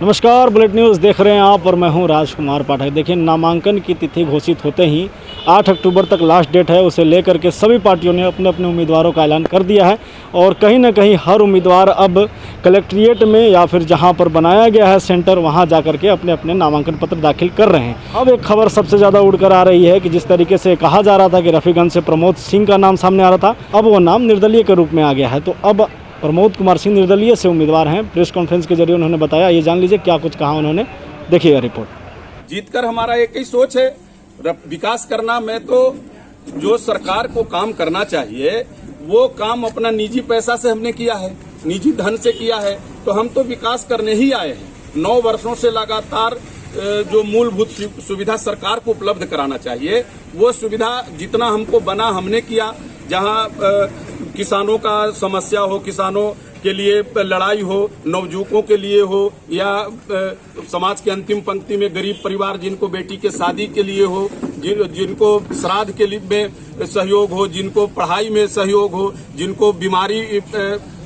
नमस्कार, bullet news देख रहे हैं आप और मैं हूं राजकुमार पाठक। देखिए, नामांकन की तिथि घोषित होते ही 8 अक्टूबर तक लास्ट डेट है। उसे लेकर के सभी पार्टियों ने अपने अपने उम्मीदवारों का ऐलान कर दिया है और कहीं ना कहीं हर उम्मीदवार अब कलेक्ट्रेट में या फिर जहां पर बनाया गया है सेंटर, वहां जाकर के अपने अपने नामांकन पत्र दाखिल कर रहे हैं। अब एक खबर सबसे ज़्यादा उड़कर आ रही है कि जिस तरीके से कहा जा रहा था कि रफीगंज से प्रमोद सिंह का नाम सामने आ रहा था, अब वो नाम निर्दलीय के रूप में आ गया है। तो अब प्रमोद कुमार सिंह निर्दलीय से उम्मीदवार हैं। प्रेस कॉन्फ्रेंस के जरिए उन्होंने बताया, ये जान लीजिए क्या कुछ कहा उन्होंने, देखिए रिपोर्ट। जीतकर हमारा एक ही सोच है, विकास करना। मैं तो जो सरकार को काम करना चाहिए वो काम अपना निजी पैसा से हमने किया है, निजी धन से किया है, तो हम तो विकास करने ही आए हैं। 9 वर्षों से लगातार जो मूलभूत सुविधा सरकार को उपलब्ध कराना चाहिए, वो सुविधा जितना हमको बना हमने किया। जहां किसानों का समस्या हो, किसानों के लिए लड़ाई हो, नवयुवकों के लिए हो, या समाज के अंतिम पंक्ति में गरीब परिवार जिनको बेटी के शादी के लिए हो, जिनको श्राद्ध के लिए में सहयोग हो, जिनको पढ़ाई में सहयोग हो, जिनको बीमारी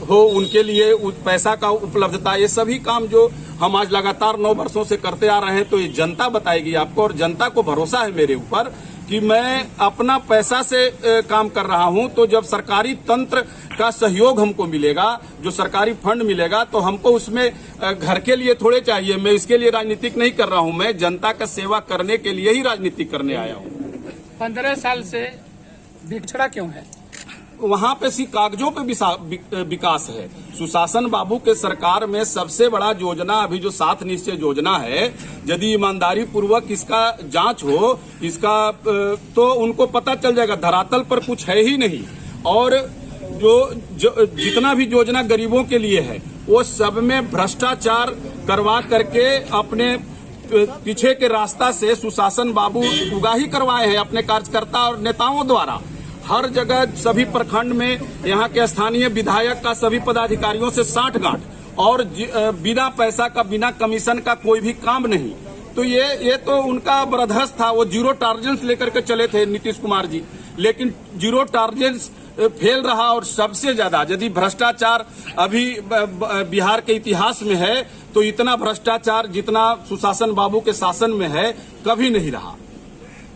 हो, उनके लिए पैसा का उपलब्धता, ये सभी काम जो हम आज लगातार 9 वर्षों से करते आ रहे हैं, तो ये जनता बताएगी आपको। और जनता को भरोसा है मेरे ऊपर कि मैं अपना पैसा से काम कर रहा हूं। तो जब सरकारी तंत्र का सहयोग हमको मिलेगा, जो सरकारी फंड मिलेगा, तो हमको उसमें घर के लिए थोड़े चाहिए। मैं इसके लिए राजनीतिक नहीं कर रहा हूं, मैं जनता का सेवा करने के लिए ही राजनीतिक करने आया हूं। 15 साल से बिछड़ा क्यों है? वहां पे कागजों पे विकास है। सुशासन बाबू के सरकार में सबसे बड़ा योजना अभी जो 7 निश्चय योजना है, यदि ईमानदारी पूर्वक इसका जांच हो, इसका तो उनको पता चल जाएगा। धरातल पर कुछ है ही नहीं। और जो जितना भी योजना गरीबों के लिए है, वो सब में भ्रष्टाचार करवा करके अपने पीछे के रास्ता से सुशासन बाबू उगाही करवाए हैं अपने कार्यकर्ता और नेताओं द्वारा। हर जगह सभी प्रखंड में यहाँ के स्थानीय विधायक का सभी पदाधिकारियों से साठगांठ, और बिना पैसा का, बिना कमीशन का कोई भी काम नहीं। तो ये तो उनका बरदहस्त था। वो 0 टॉलरेंस लेकर के चले थे नीतीश कुमार जी, लेकिन 0 टॉलरेंस फेल रहा। और सबसे ज्यादा यदि भ्रष्टाचार अभी बिहार के इतिहास में है, तो इतना भ्रष्टाचार जितना सुशासन बाबू के शासन में है कभी नहीं रहा।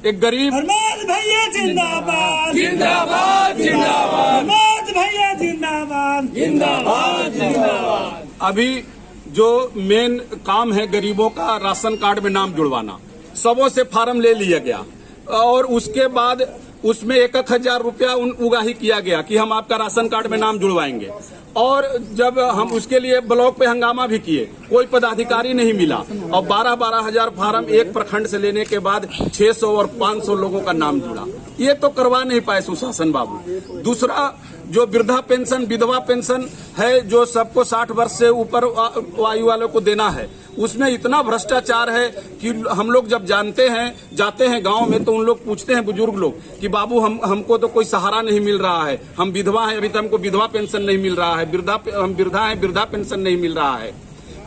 एक गरीब प्रमोद भैया जिंदाबाद, जिंदाबाद जिंदाबाद, प्रमोद भैया जिंदाबाद, जिंदाबाद जिंदाबाद। अभी जो मेन काम है गरीबों का, राशन कार्ड में नाम जुड़वाना, सबों से फार्म ले लिया गया और उसके बाद उसमें 1,000 रुपया उगाही किया गया कि हम आपका राशन कार्ड में नाम जुड़वाएंगे। और जब हम उसके लिए ब्लॉक पे हंगामा भी किए, कोई पदाधिकारी नहीं मिला, और 12-12 हजार फार्म एक प्रखंड से लेने के बाद 600 और 500 लोगों का नाम जुड़ा। ये तो करवा नहीं पाए सुशासन बाबू। दूसरा, जो वृद्धा पेंशन, विधवा पेंशन है, जो सबको 60 वर्ष से ऊपर आयु वालों को देना है, उसमें इतना भ्रष्टाचार है कि हम लोग जब जाते हैं गांव में, तो उन लोग पूछते हैं बुजुर्ग लोग कि बाबू हमको तो कोई सहारा नहीं मिल रहा है, हम विधवा हैं, अभी तक हमको विधवा पेंशन नहीं मिल रहा है, हम वृद्धा हैं, वृद्धा पेंशन नहीं मिल रहा है।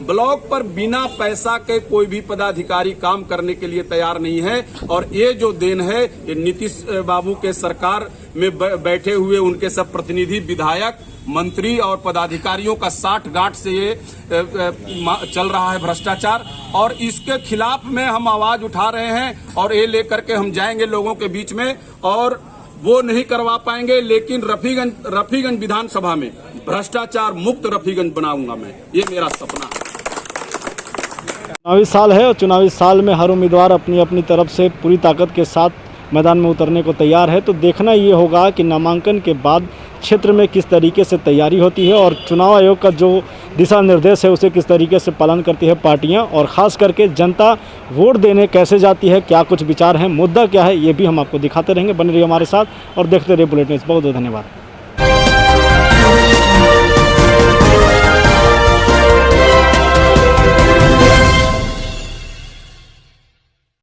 ब्लॉक पर बिना पैसा के कोई भी पदाधिकारी काम करने के लिए तैयार नहीं है। और ये जो देन है, ये नीतीश बाबू के सरकार में बैठे हुए उनके सब प्रतिनिधि, विधायक, मंत्री और पदाधिकारियों का साठगांठ से ये चल रहा है भ्रष्टाचार। और इसके खिलाफ में हम आवाज उठा रहे हैं और ये लेकर के हम जाएंगे लोगों के बीच में। और वो नहीं करवा पाएंगे, लेकिन रफीगंज विधानसभा में भ्रष्टाचार मुक्त रफीगंज बनाऊंगा मैं, ये मेरा सपना है। चुनावी साल है और चुनावी साल में हर उम्मीदवार अपनी अपनी तरफ से पूरी ताकत के साथ मैदान में उतरने को तैयार है। तो देखना ये होगा कि नामांकन के बाद क्षेत्र में किस तरीके से तैयारी होती है और चुनाव आयोग का जो दिशा निर्देश है उसे किस तरीके से पालन करती है पार्टियां, और ख़ास करके जनता वोट देने कैसे जाती है, क्या कुछ विचार हैं, मुद्दा क्या है, ये भी हम आपको दिखाते रहेंगे। बने रहिए हमारे साथ और देखते रहिए बुलेट न्यूज़। बहुत बहुत धन्यवाद।